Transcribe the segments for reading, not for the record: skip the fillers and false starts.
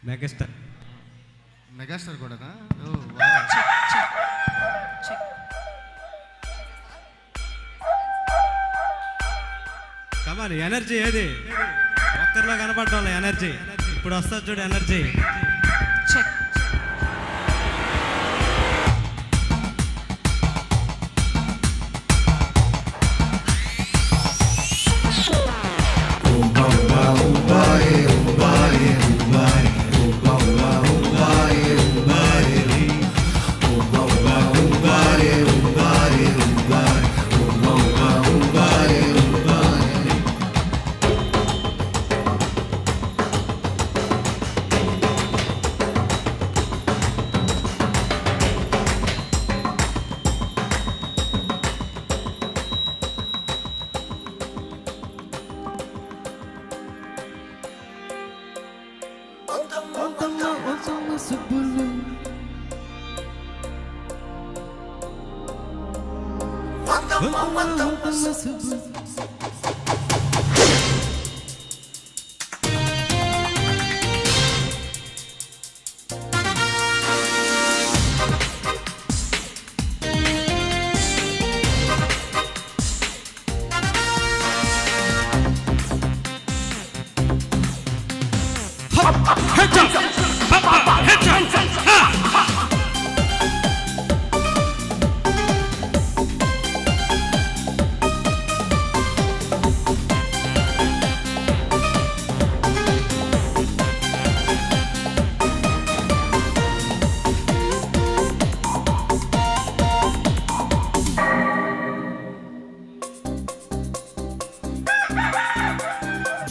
Megastar. Megastar కూడానా? కమాన్, energy ఏది? ఒక్కరిలో కనపడటం ఎనర్జీ. ఇప్పుడు వస్తుంది చూడు ఎనర్జీ.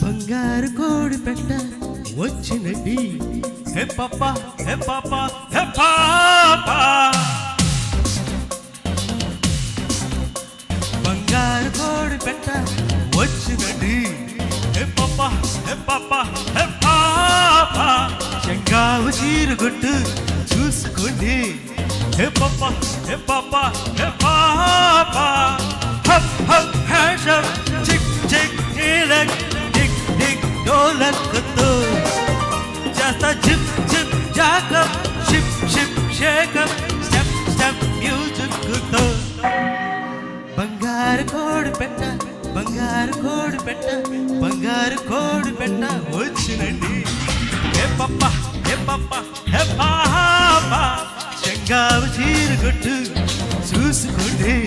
బంగారు కోడి పెట్ట వచ్చినది. హే పాపా హే పాపా హే పాపా, బంగారు కోడి పెట్ట వచ్చినది. హే పాపా హే పాపా హే పాపా, చెంగావు చీరుగుట్టు చూసుకోండి. హే పాపా హే పాపా హే పాపా, హప్ హప్ హ్యాషప్ చిక్ చిక్ చిలక్ డిక్ డిక్ డోలక్తో చేస్తా zip zip jack up ship ship shake up step step మ్యూజిక్తో. బంగారు కోడి పెట్ట బంగారు కోడి పెట్ట బంగారు కోడి పెట్ట వచ్చినండి. హే పప్ప హే పప్ప హే పాపా, చెంగావు చీరగొట్టు చూసుకోండి.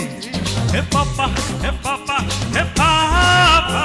హే పప్ప హే పప్ప హే పాపా.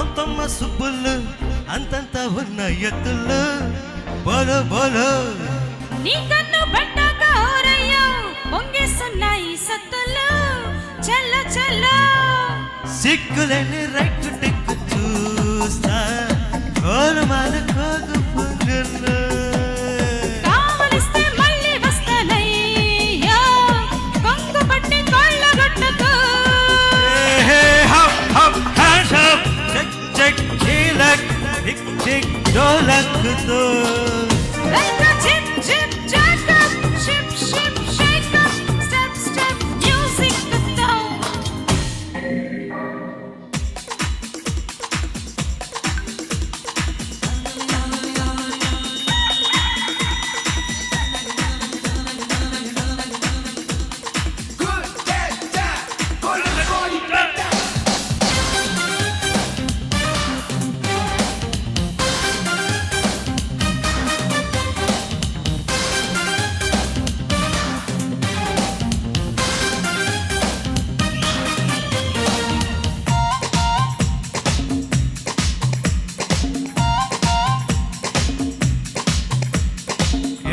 ఒంతమ్మ సుబ్బులు అంతంత ఉన్న ఎత్తులు బోలో బోలో నీ కన్ను పట్టాక ఓరయ్యో పొంగేస్తున్నాయి సత్తులు చల్ల చల్ల. సిగ్గులేని రైట్ టిక్కు చూస్తా గోలమాల కోగు పుంజులు. కావలిస్తే మళ్ళీ వస్తానయ్యో కొంగు పట్టి కోళ్ళ గొట్టకు. Hop hop hands up check check చీలక్ టిక్ టిక్ డోలక్తో. Zip zip jack up ship ship shake up step step మ్యూజిక్తో.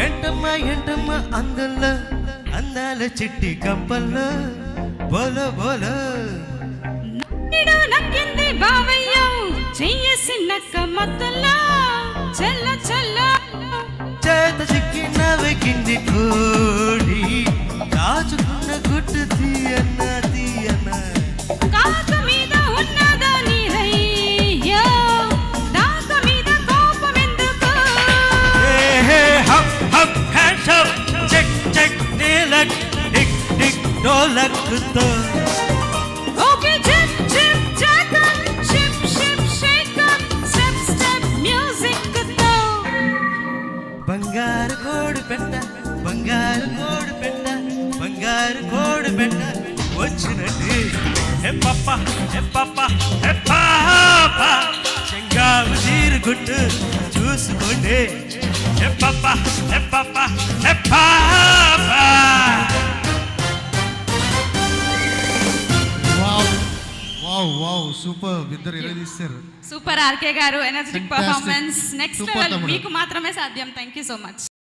ఏంటమ్మా ఏంటమ్మా అందులో అందాల చిట్టి కంపల్లో బోలో బోలో నిడు నక్కింది బావయ్య చెయ్యేసి నక్క మత్తలా చల్ల చల్ల చేత చిక్కిన వెకింది కోడి కాచుకున్న గుట్టు తీయన్న తీయన్న కాక మీద ఉన్నదా నీరయ్యో దాక మీద కోపం ఎందుకు hey hop hop hands up check check నీలక్ టిక్ టిక్ డోలక్ తో okay zip zip jack up ship ship shake up step step music తో బంగారు కోడి పెట్ట బంగారు కోడి పెట్ట బంగారు కోడి పెట్ట వచ్చినట్టు హే పప్ప హే పప్ప హే పాప చెంగావు చీరుగుట్టు చూసుకోండి హే పప్ప హే పప్ప హే పాప వావ్ వావ్ వావ్ సూపర్ ఇద్దరు ఇలా తీస్తారు సూపర్ ఆర్కే గారు energetic Fantastic. Performance next Super level తమ్ముడు. మీకు మాత్రమే సాధ్యం థాంక్యూ సో మచ్